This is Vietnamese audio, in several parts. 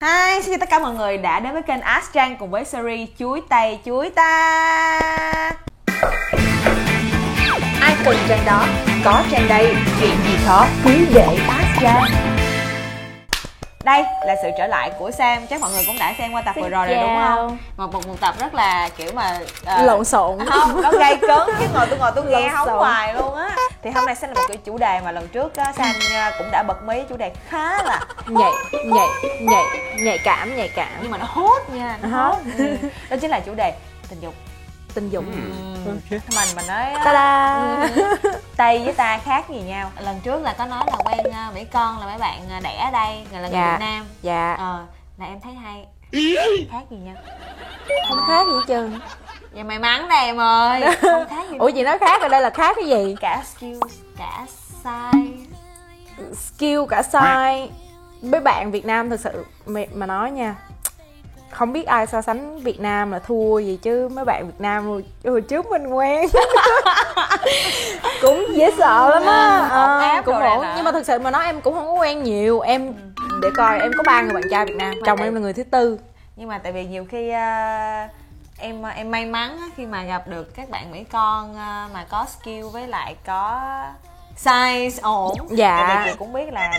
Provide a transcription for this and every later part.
Hi, xin chào tất cả mọi người đã đến với kênh Ask Trang cùng với series Chuối Tay Chuối Ta. Ai cần trang đó, có trang đây, chuyện gì khó, cứ để Ask Trang. Đây là sự trở lại của Sam, chắc mọi người cũng đã xem qua tập vừa rồi rồi đúng không? Một tập rất là kiểu mà lộn xộn. Không, nó gây cấn chứ tôi nghe không hoài luôn á. Thì hôm nay sẽ là một cái chủ đề mà lần trước Sam cũng đã bật mí, chủ đề khá là nhạy cảm nhưng mà nó hot nha, nó hot. Đó chính là chủ đề tình dục. Mình nói ta-da. Tây với ta khác gì nhau. Lần trước là có nói là quen Mỹ con là mấy bạn đẻ ở đây, là người Việt Nam. Dạ. Là em thấy hay. Khác gì nhau? Không khác gì hết trơn. Vậy may mắn đây em ơi. Không khác gì. Ủa gì nói khác ở đây là khác cái gì? Cả skill, cả size. Skill cả size. Với bạn Việt Nam thực sự mà nói nha, không biết ai so sánh Việt Nam là thua gì chứ mấy bạn Việt Nam hồi trước mình quen cũng dễ sợ lắm á. Cũng ổn, nhưng mà thực sự mà nói em cũng không có quen nhiều. Em để coi, em có 3 người bạn trai Việt Nam, chồng em là người thứ tư. Nhưng mà tại vì nhiều khi em may mắn khi mà gặp được các bạn Mỹ con mà có skill với lại có size ổn. Dạ. Tại vì chị cũng biết là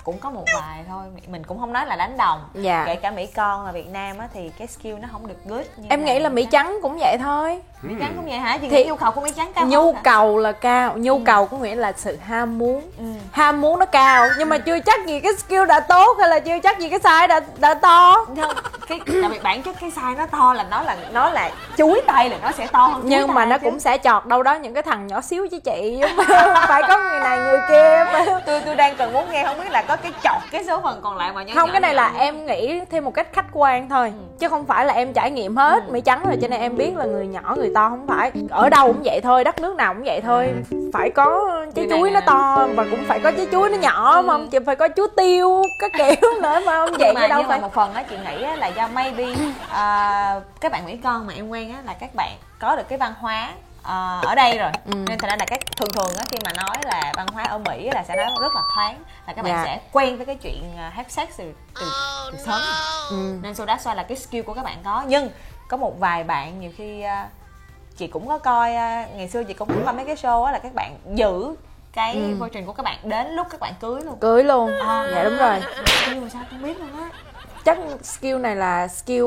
cũng có một vài thôi, mình cũng không nói là đánh đồng. Dạ. Kể cả Mỹ con và Việt Nam á thì cái skill nó không được good như em nghĩ là Mỹ trắng cũng vậy thôi. Mỹ trắng cũng vậy hả? Chị nghĩ nhu cầu của Mỹ trắng cao hơn. Nhu cầu là cao, nhu cầu có nghĩa là sự ham muốn. Ham muốn nó cao nhưng mà chưa chắc gì cái skill đã tốt, hay là chưa chắc gì cái size đã to. Không, cái tại vì bản chất cái size nó to là nó là chuối tay là nó sẽ to hơn. Nhưng mà nó chứ cũng sẽ chọt đâu đó những cái thằng nhỏ xíu chứ chị. Phải có người này người kia. Tôi đang cần muốn nghe, không biết là có cái chọt cái số phần còn lại mà nhỏ. Không, cái này là em nghĩ thêm một cách khách quan thôi, chứ không phải là em trải nghiệm hết Mỹ trắng rồi cho nên em biết là người nhỏ người to. Không phải, ở đâu cũng vậy thôi, đất nước nào cũng vậy thôi. Phải có trái chuối nó to và cũng phải có trái chuối nó nhỏ mà không, chị phải có chuối tiêu các kiểu nữa mà không vậy chứ đâu phải. Mà một phần á chị nghĩ là do maybe các bạn Mỹ con mà em quen á là các bạn có được cái văn hóa ở đây rồi, nên thành ra là thường á khi mà nói là văn hóa ở Mỹ là sẽ nói rất là thoáng, là các bạn sẽ quen với cái chuyện have sex từ sớm. Nên so that's why là cái skill của các bạn có. Nhưng có một vài bạn nhiều khi chị cũng có coi, ngày xưa chị cũng coi mấy cái show á là các bạn giữ cái version của các bạn đến lúc các bạn cưới luôn. Dạ đúng rồi. Nhưng mà sao không biết luôn á. Chắc skill này là skill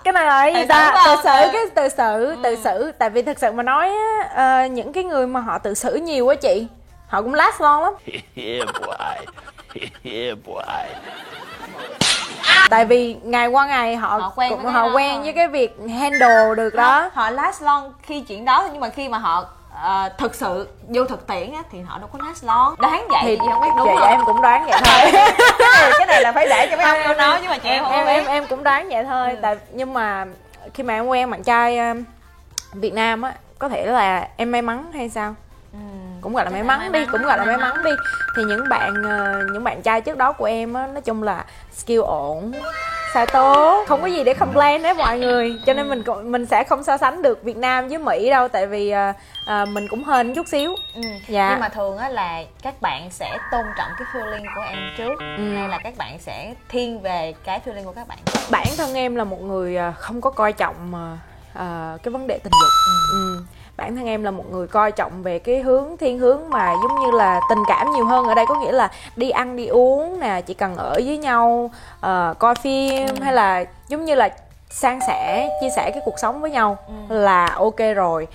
cái này là gì ta? Tự xử. Tại vì thực sự mà nói những cái người mà họ tự xử nhiều á chị, họ cũng last long lắm. Tại vì ngày qua ngày họ quen với cái việc handle được đó. Họ last long khi chuyện đó, nhưng mà khi mà họ thực sự vô thực tiễn á thì họ đâu có last long. Đoán vậy thì chị không biết đúng không? Em cũng đoán vậy thôi. cái này là phải để cho mấy ông nói chứ mà chị em cũng đoán vậy thôi. Nhưng mà khi mà em quen bạn trai Việt Nam á, có thể là em may mắn hay sao? Cũng gọi là may mắn đi. Thì những bạn trai trước đó của em á, nói chung là skill ổn, size tốt, không có gì để complain đấy mọi người. Cho nên mình sẽ không so sánh được Việt Nam với Mỹ đâu, tại vì mình cũng hên chút xíu. Dạ. Nhưng mà thường á là các bạn sẽ tôn trọng cái feeling của em trước, hay là các bạn sẽ thiên về cái feeling của các bạn? Bản thân em là một người không có coi trọng cái vấn đề tình dục. Bản thân em là một người coi trọng về cái thiên hướng mà giống như là tình cảm nhiều hơn. Ở đây có nghĩa là đi ăn đi uống nè, chỉ cần ở với nhau, coi phim hay là giống như là san sẻ, chia sẻ cái cuộc sống với nhau là ok rồi.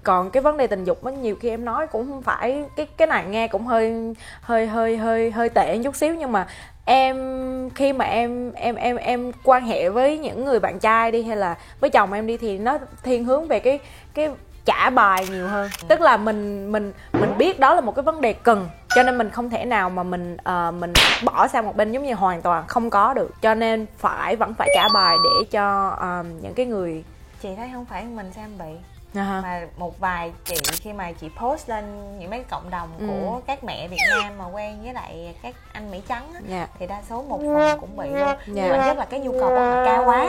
Còn cái vấn đề tình dục á, nhiều khi em nói cũng không phải cái này nghe cũng hơi tệ chút xíu, nhưng mà khi mà em quan hệ với những người bạn trai đi, hay là với chồng em đi, thì nó thiên hướng về cái trả bài nhiều hơn. Tức là mình biết đó là một cái vấn đề cần, cho nên mình không thể nào mà mình bỏ sang một bên giống như hoàn toàn không có được, cho nên vẫn phải trả bài để cho những cái người. Chị thấy không phải mình Sam bị Mà một vài chị khi mà chị post lên những mấy cộng đồng của các mẹ Việt Nam mà quen với lại các anh Mỹ trắng á, thì đa số một phần cũng bị luôn. Nhưng mà rất là cái nhu cầu của họ cao quá.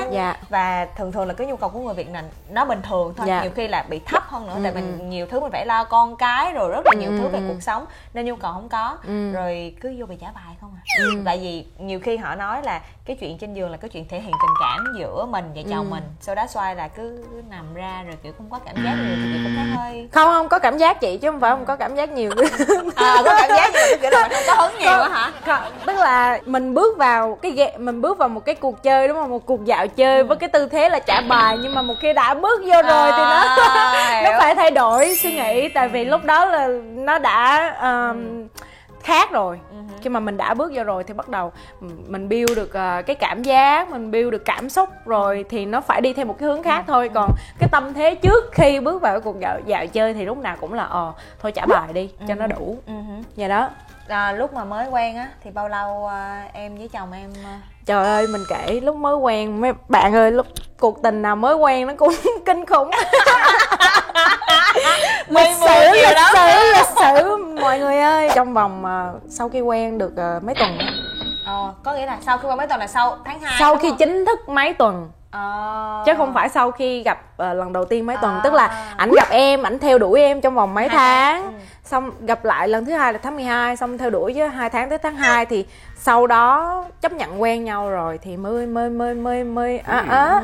Và thường thường là cái nhu cầu của người Việt này nó bình thường thôi, nhiều khi là bị thấp hơn nữa. Tại mình nhiều thứ mình phải lo con cái rồi rất là nhiều thứ về cuộc sống, nên nhu cầu không có, rồi cứ vô bị trả bài không à. Tại vì nhiều khi họ nói là cái chuyện trên giường là cái chuyện thể hiện tình cảm giữa mình và chồng mình, sau đó xoay là cứ nằm ra rồi kiểu không có cảm giác nhiều thì chị cũng thấy hơi không có cảm giác chị chứ không phải không có cảm giác nhiều. Có cảm giác nhiều kiểu là mình không có hứng nhiều á hả? Tức là mình bước vào một cái cuộc chơi, đúng không, một cuộc dạo chơi với cái tư thế là trả bài, nhưng mà một khi đã bước vô rồi thì nó phải thay đổi suy nghĩ, tại vì lúc đó là nó đã khác rồi. Khi mà mình đã bước vô rồi thì bắt đầu mình build được cái cảm giác, mình build được cảm xúc rồi thì nó phải đi theo một cái hướng khác thôi. Còn cái tâm thế trước khi bước vào cái cuộc dạo chơi thì lúc nào cũng là thôi trả bài đi cho nó đủ. Vậy đó. Lúc mà mới quen á thì bao lâu em với chồng em? Trời ơi, mình kể lúc mới quen, mấy bạn ơi, lúc cuộc tình nào mới quen nó cũng kinh khủng. lịch sử mọi người ơi. Trong vòng sau khi quen được mấy tuần đó. Có nghĩa là sau khi quen mấy tuần là sau tháng 2, sau khi chính thức mấy tuần. Chứ không phải sau khi gặp lần đầu tiên mấy tuần. Tức là ảnh gặp em, ảnh theo đuổi em trong vòng mấy tháng. Xong gặp lại lần thứ hai là tháng 12, xong theo đuổi với 2 tháng tới tháng 2 thì sau đó chấp nhận quen nhau rồi thì mới đó.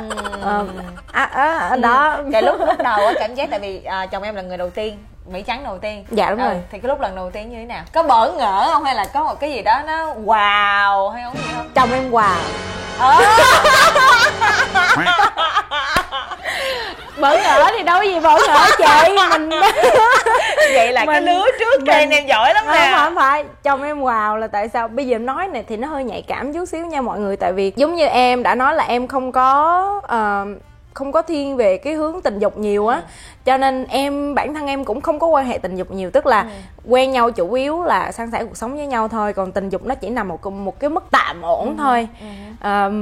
Cái lúc đầu á cảm giác, tại vì chồng em là người đầu tiên, Mỹ trắng đầu tiên. Dạ đúng rồi. Thì cái lúc lần đầu tiên như thế nào? Có bỡ ngỡ không, hay là có một cái gì đó nó wow hay không gì không? Chồng em wow. Bỡ ngỡ thì đâu có gì bỡ ngỡ chị. Mình vậy là cái đứa trước kia em giỏi lắm nè. Không phải, chồng em wow là tại sao? Bây giờ em nói này thì nó hơi nhạy cảm chút xíu nha mọi người. Tại vì giống như em đã nói là em không có thiên về cái hướng tình dục nhiều á, cho nên bản thân em cũng không có quan hệ tình dục nhiều. Tức là quen nhau chủ yếu là san sẻ cuộc sống với nhau thôi, còn tình dục nó chỉ nằm một cái mức tạm ổn thôi.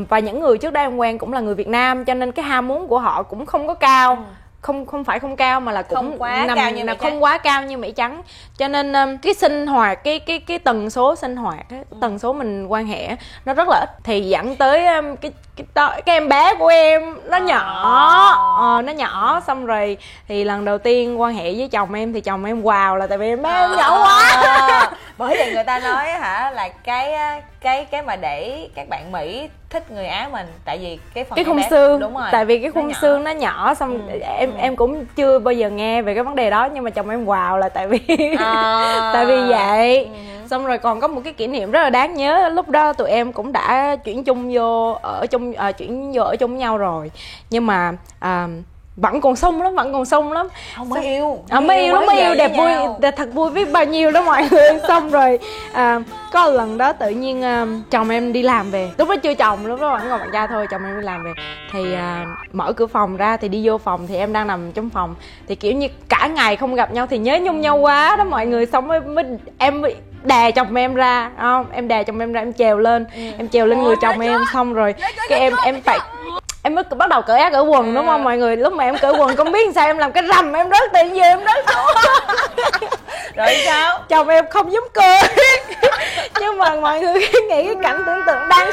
Và những người trước đây em quen cũng là người Việt Nam, cho nên cái ham muốn của họ cũng không có cao. Không phải không cao mà là cũng không quá cao như Mỹ trắng. Cho nên cái sinh hoạt, cái tần số sinh hoạt, tần số mình quan hệ nó rất là ít, thì dẫn tới cái em bé của em nó nhỏ. Nó nhỏ, xong rồi thì lần đầu tiên quan hệ với chồng em thì chồng em wow là tại vì em bé em nhỏ quá. Bởi vậy người ta nói hả là cái mà để các bạn Mỹ thích người Á mình, tại vì cái khung xương. Đúng rồi, tại vì cái khung xương nó nhỏ. Xong em cũng chưa bao giờ nghe về cái vấn đề đó, nhưng mà chồng em wow là tại vì tại vì vậy. Xong rồi còn có một cái kỷ niệm rất là đáng nhớ, lúc đó tụi em cũng đã chuyển vô ở chung nhau rồi, nhưng mà vẫn còn sung lắm. Không, mới yêu đẹp vui, thật vui biết bao nhiêu đó mọi người. Xong rồi có lần đó tự nhiên chồng em đi làm về, lúc đó chưa chồng, lúc đó vẫn còn bạn trai thôi. Chồng em đi làm về thì mở cửa phòng ra thì đi vô phòng thì em đang nằm trong phòng, thì kiểu như cả ngày không gặp nhau thì nhớ nhung nhau quá đó mọi người. Xong em đè chồng em ra, không, em đè chồng em ra, em trèo lên người chồng em. Xong rồi cái em mới bắt đầu cởi áo cởi quần, đúng không mọi người? Lúc mà em cởi quần không biết sao em làm cái rầm, em rớt tiền về, em rớt xuống. Rồi sao? Chồng em không dám cười. Nhưng mà mọi người nghĩ cái cảnh tưởng tượng đang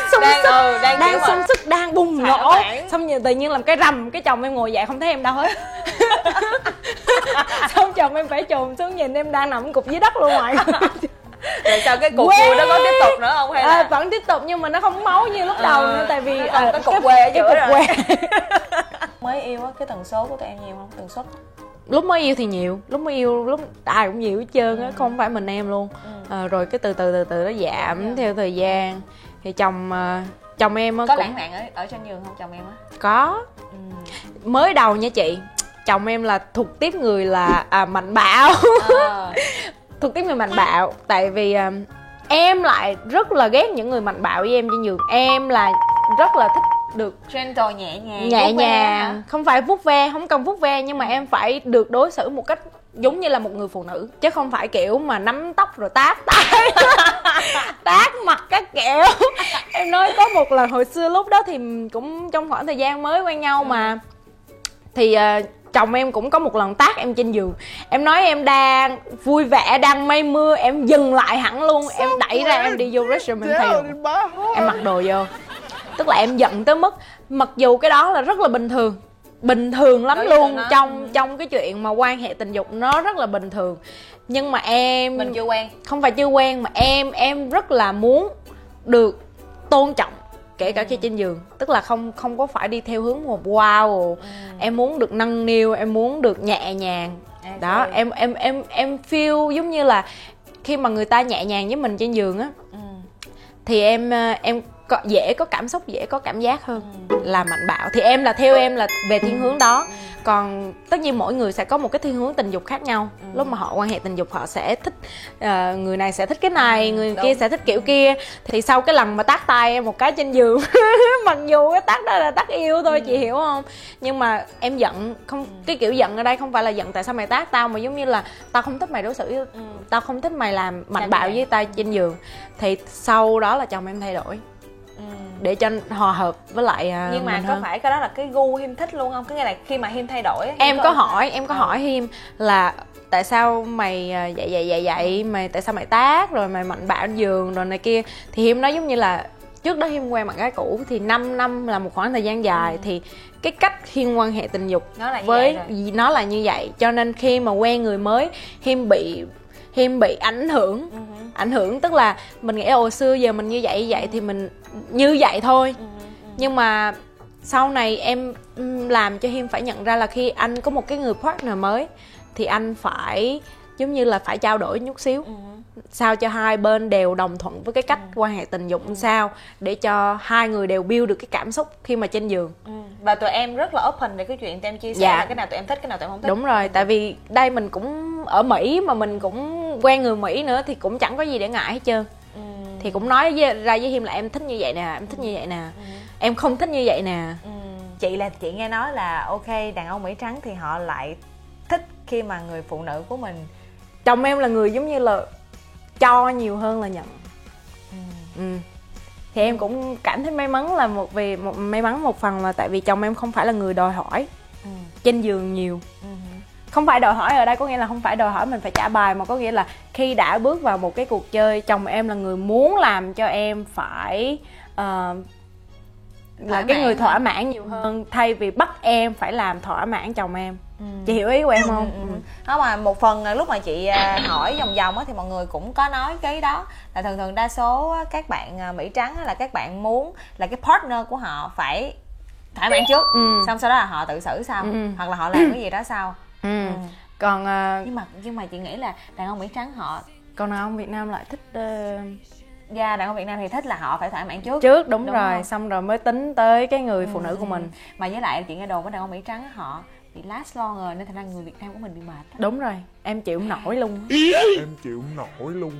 sung sức, đang bùng nổ, xong rồi tự nhiên làm cái rầm, cái chồng em ngồi dậy không thấy em đâu hết. Xong chồng em phải chồm xuống nhìn em đang nằm cục dưới đất luôn mọi người. Rồi sao cái cục vui đó có tiếp tục nữa không, hay là vẫn tiếp tục nhưng mà nó không máu như lúc đầu nữa, tại vì cái cục quê ở giữa rồi. Mới yêu á, cái tần số của tụi em nhiều không? Tần suất lúc mới yêu thì nhiều, lúc ai cũng nhiều hết trơn á, không phải mình em luôn. Rồi cái từ từ nó giảm theo thời gian. Thì chồng em có lãng mạn ở trên giường không chồng em á? Có. Mới đầu nha chị, chồng em là thuộc tiếp người là mạnh bạo. Thuộc tiếp người mạnh bạo, tại vì em lại rất là ghét những người mạnh bạo với em trên giường. Em là rất là thích được gentle, nhẹ nhàng, không phải vuốt ve, không cần vuốt ve, nhưng mà em phải được đối xử một cách giống như là một người phụ nữ, chứ không phải kiểu mà nắm tóc rồi tát tay tát mặt các kiểu. Em nói có một lần hồi xưa, lúc đó thì cũng trong khoảng thời gian mới quen nhau mà, thì chồng em cũng có một lần tát em trên giường. Em nói em đang vui vẻ, đang mây mưa, em dừng lại hẳn luôn. Em đẩy ra em đi vô restroom em thay đồ, em mặc đồ vô. Tức là em giận tới mức mặc dù cái đó là rất là bình thường lắm luôn, trong cái chuyện mà quan hệ tình dục nó rất là bình thường, nhưng mà mình chưa quen, không phải chưa quen mà em rất là muốn được tôn trọng kể cả khi trên giường. Tức là không có phải đi theo hướng một wow, em muốn được nâng niu, em muốn được nhẹ nhàng. Đó, em feel giống như là khi mà người ta nhẹ nhàng với mình trên giường á, thì em dễ có cảm xúc, dễ có cảm giác hơn là mạnh bạo. Thì theo em là về thiên hướng đó. Còn tất nhiên mỗi người sẽ có một cái thiên hướng tình dục khác nhau. Lúc mà họ quan hệ tình dục họ sẽ thích người này sẽ thích cái này, người kia sẽ thích kiểu kia. Thì sau cái lần mà tát tay em một cái trên giường mặc dù cái tát đó là tát yêu thôi, chị hiểu không, nhưng mà em giận. Không, cái kiểu giận ở đây không phải là giận tại sao mày tát tao, mà giống như là tao không thích mày đối xử tao không thích mày làm mạnh bạo với tao trên giường. Thì sau đó là chồng em thay đổi để cho hòa hợp với lại nhưng mà có hơn. Phải cái đó là cái gu Hiêm thích luôn không? Cái này là khi mà Hiêm thay đổi em có hỏi Hiêm là tại sao mày vậy mày tại sao mày tát rồi mày mạnh bạo giường rồi này kia. Thì Hiêm nói giống như là trước đó Hiêm quen bạn gái cũ thì 5 năm là một khoảng thời gian dài, thì cái cách Hiêm quan hệ tình dục nó là như vậy, cho nên khi mà quen người mới Hiêm bị ảnh hưởng. Tức là mình nghĩ hồi xưa giờ mình như vậy thì mình như vậy thôi. Nhưng mà sau này em làm cho Hiêm phải nhận ra là khi anh có một cái người partner mới thì anh phải giống như là phải trao đổi chút xíu, sao cho hai bên đều đồng thuận với cái cách quan hệ tình dục sao để cho hai người đều build được cái cảm xúc khi mà trên giường. Và tụi em rất là open về cái chuyện tụi em chia sẻ là cái nào tụi em thích, cái nào tụi em không thích. Đúng rồi, tại vì đây mình cũng ở Mỹ mà mình cũng quen người Mỹ nữa thì cũng chẳng có gì để ngại hết trơn. Thì cũng nói ra với Hiêm là em thích như vậy nè, em thích như vậy nè, em không thích như vậy nè. Chị nghe nói là ok, đàn ông Mỹ trắng thì họ lại thích khi mà người phụ nữ của mình, chồng em là người giống như là cho nhiều hơn là nhận. Thì em cũng cảm thấy may mắn là may mắn một phần là tại vì chồng em không phải là người đòi hỏi trên giường nhiều. Không phải đòi hỏi ở đây có nghĩa là không phải đòi hỏi mình phải trả bài, mà có nghĩa là khi đã bước vào một cái cuộc chơi, chồng em là người muốn làm cho em phải là cái người thỏa mãn nhiều hơn, thay vì bắt em phải làm thỏa mãn chồng em. Chị hiểu ý của em không? Đó, mà một phần lúc mà chị hỏi vòng á thì mọi người cũng có nói cái đó là thường đa số các bạn Mỹ trắng là các bạn muốn là cái partner của họ phải thỏa mãn trước, xong sau đó là họ tự xử sau, hoặc là họ làm cái gì đó sau. Còn nhưng mà chị nghĩ là đàn ông Mỹ trắng họ, còn đàn ông Việt Nam lại thích đàn ông Việt Nam thì thích là họ phải thỏa mãn trước đúng rồi không? Xong rồi mới tính tới cái người phụ nữ của mình. Mà với lại chị nghe đồn với đàn ông Mỹ trắng họ bị last longer nên thành ra người Việt Nam của mình bị mệt. Đúng rồi, em chịu không nổi luôn. Em chịu không nổi luôn.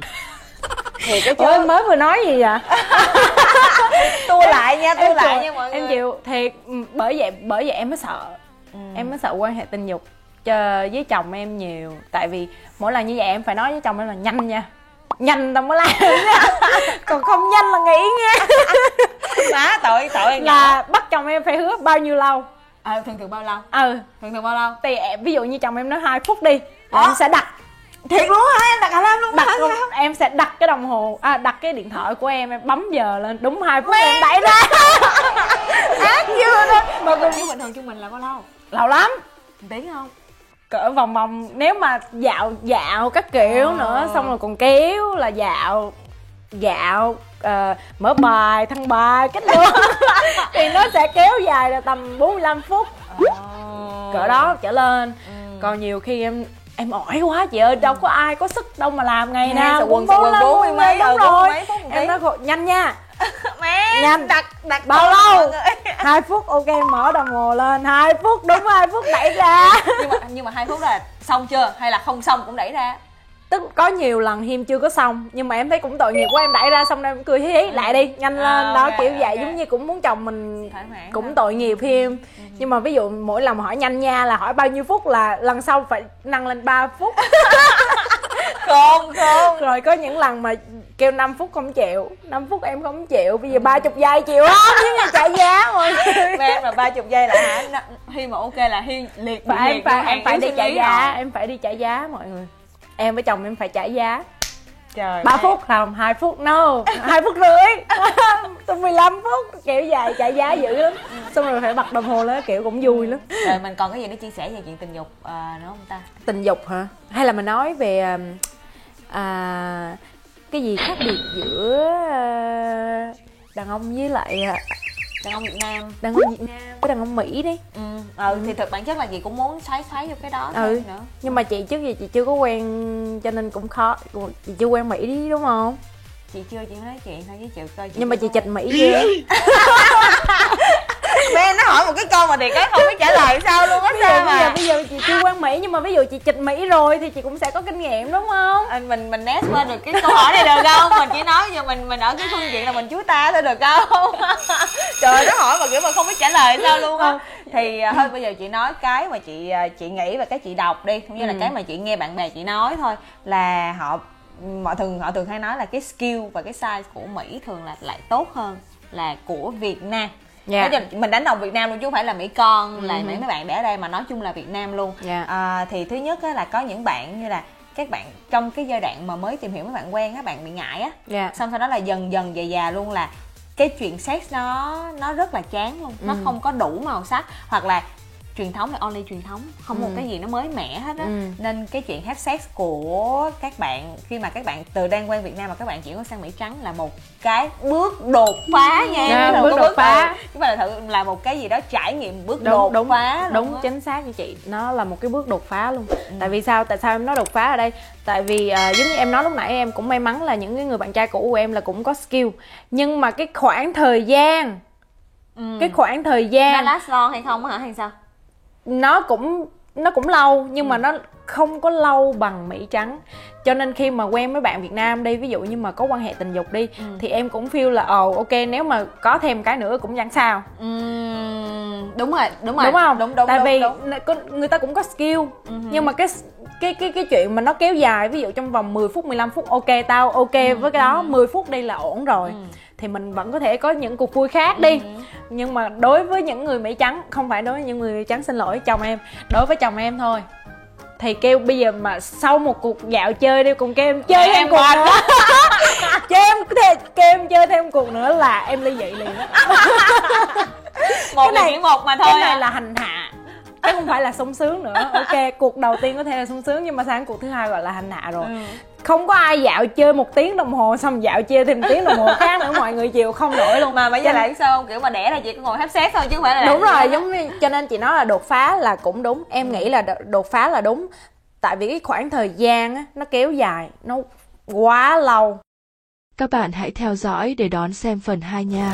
Thì cái Ủa, em mới vừa nói gì vậy? tua lại nha mọi người. Em chịu thiệt, bởi vậy em mới sợ. Em mới sợ quan hệ tình dục với chồng em nhiều. Tại vì mỗi lần như vậy em phải nói với chồng em là nhanh nha, nhanh tao mới làm nha. Còn không nhanh là nghỉ nha. Má tội em là bắt chồng em phải hứa bao nhiêu lâu. Thường bao lâu? Thường bao lâu? Thì ví dụ như chồng em nói 2 phút đi, em sẽ đặt. Thiệt luôn hả? Em đặt alarm luôn luôn. Em sẽ đặt cái đồng hồ, đặt cái điện thoại của em bấm giờ lên đúng 2 phút em đẩy ra. Ác chưa đó. Mà bình thường trung bình là bao lâu? Lâu lắm. Tiếng không? Cỡ vòng nếu mà dạo các kiểu nữa, xong rồi còn kéo là dạo mở bài, thăng bài cách luôn. Thì nó sẽ kéo dài là tầm 45 phút. Cỡ đó trở lên. Còn nhiều khi em ỏi quá chị ơi, đâu có ai có sức đâu mà làm ngày nào quần 40 mấy. Đúng rồi. Em nói nhanh nha. Mẹ nhanh, đặt bao lâu? 2 phút, ok, mở đồng hồ lên 2 phút, đúng 2 phút đẩy ra. nhưng mà 2 phút là xong chưa hay là không xong cũng đẩy ra? Tức có nhiều lần Hiêm chưa có xong, nhưng mà em thấy cũng tội nghiệp quá, em đẩy ra xong em cười hí lại đi, nhanh lên đó, kiểu vậy. Giống như cũng muốn chồng mình cũng tội nghiệp Hiêm. Nhưng mà ví dụ mỗi lần mà hỏi nhanh nha là hỏi bao nhiêu phút là lần sau phải nâng lên 3 phút. Khôn khôn. Rồi có những lần mà kêu 5 phút không chịu, 5 phút em không chịu, bây giờ 30 giây chịu không? Chứ là trả giá mọi người. Em là 30 giây là hả? Hi mà ok là Hi liệt Em phải đi trả giá, em phải đi trả giá mọi người. Em với chồng em phải trả giá. Trời 3 phút không, 2 phút no, 2 phút rưỡi. Tôi 15 phút kiểu dài trả giá dữ lắm. Xong rồi phải bật đồng hồ lên kiểu cũng vui lắm. Rồi mình còn cái gì để chia sẻ về chuyện tình dục nữa không ta? Tình dục hả? Hay là mình nói về cái gì khác biệt giữa đàn ông với lại Đàn ông Việt Nam. đàn ông Việt Nam với đàn ông Mỹ đi. Thì thực bản chất là chị cũng muốn xoáy vô cái đó Ừ. nữa. Nhưng mà chị trước giờ chị chưa có quen cho nên cũng khó. Chị chưa quen Mỹ đi đúng không? Chị chưa, chị nói chuyện thôi với chị coi. Nhưng mà chị chịch Mỹ chưa? Ben nó hỏi một cái câu mà thì cái không biết trả lời sao luôn á. Sao mà bây giờ chị chưa quen Mỹ nhưng mà ví dụ chị chịch Mỹ rồi thì chị cũng sẽ có kinh nghiệm đúng không? mình né qua được cái câu hỏi này được không? Mình chỉ nói giờ mình ở cái phương diện là mình chúa ta thôi được không? Trời ơi, nó hỏi mà kiểu mà không biết trả lời sao luôn á. Thì thôi bây giờ chị nói cái mà chị nghĩ và cái chị đọc đi, cũng như là cái mà chị nghe bạn bè chị nói thôi, là họ thường hay nói là cái skill và cái size của Mỹ thường là lại tốt hơn là của Việt Nam. Dạ. Mình đánh đồng Việt Nam luôn chứ không phải là Mỹ con là mấy bạn để ở đây, mà nói chung là Việt Nam luôn. Thì thứ nhất là có những bạn như là các bạn trong cái giai đoạn mà mới tìm hiểu, mấy bạn quen á, bạn bị ngại á, xong sau đó là dần dần về già luôn là cái chuyện sex nó rất là chán luôn, nó không có đủ màu sắc, hoặc là truyền thống là only truyền thống, không một cái gì nó mới mẻ hết á. Nên cái chuyện have sex của các bạn khi mà các bạn từ đang quen Việt Nam mà các bạn chuyển qua sang Mỹ trắng là một cái bước đột phá nha. Bước đột phá. Chứ mà là một cái gì đó trải nghiệm bước Đúng, đột phá. Đúng chính xác như chị, nó là một cái bước đột phá luôn. Tại vì sao em nói đột phá ở đây? Tại vì giống như em nói lúc nãy, em cũng may mắn là những cái người bạn trai cũ của em là cũng có skill, nhưng mà cái khoảng thời gian Nó last long hay không hả hay sao? nó cũng lâu nhưng mà nó không có lâu bằng Mỹ trắng. Cho nên khi mà quen với bạn Việt Nam đi, ví dụ như mà có quan hệ tình dục đi, thì em cũng feel là ok, nếu mà có thêm cái nữa cũng chẳng sao. Đúng rồi Đúng không? Đúng, tại vì người ta cũng có skill, nhưng mà cái chuyện mà nó kéo dài, ví dụ trong vòng 10 phút 15 phút ok, tao ok với cái đó, 10 phút đi là ổn rồi. Thì mình vẫn có thể có những cuộc vui khác đi. Nhưng mà đối với những người Mỹ trắng, không phải đối với những người Mỹ trắng, xin lỗi chồng em, đối với chồng em thôi, thì kêu bây giờ mà sau một cuộc dạo chơi đi, cùng kêu em chơi thêm cuộc nữa kêu em chơi thêm cuộc nữa là em ly dị liền á. Một là chỉ một mà thôi. Cái này là hành hạ, chứ không phải là sung sướng nữa. Ok, cuộc đầu tiên có thể là sung sướng, nhưng mà sang cuộc thứ hai gọi là hành hạ rồi. Không có ai dạo chơi 1 tiếng đồng hồ xong dạo chơi thêm 1 tiếng đồng hồ khác nữa, mọi người chịu không nổi luôn. Mà bây giờ lại sao kiểu mà đẻ ra chị có ngồi hấp xét thôi chứ không phải là đúng rồi, giống như cho nên chị nói là đột phá là cũng đúng. Em nghĩ là đột phá là đúng, tại vì cái khoảng thời gian á, nó kéo dài, nó quá lâu. Các bạn hãy theo dõi để đón xem phần 2 nha.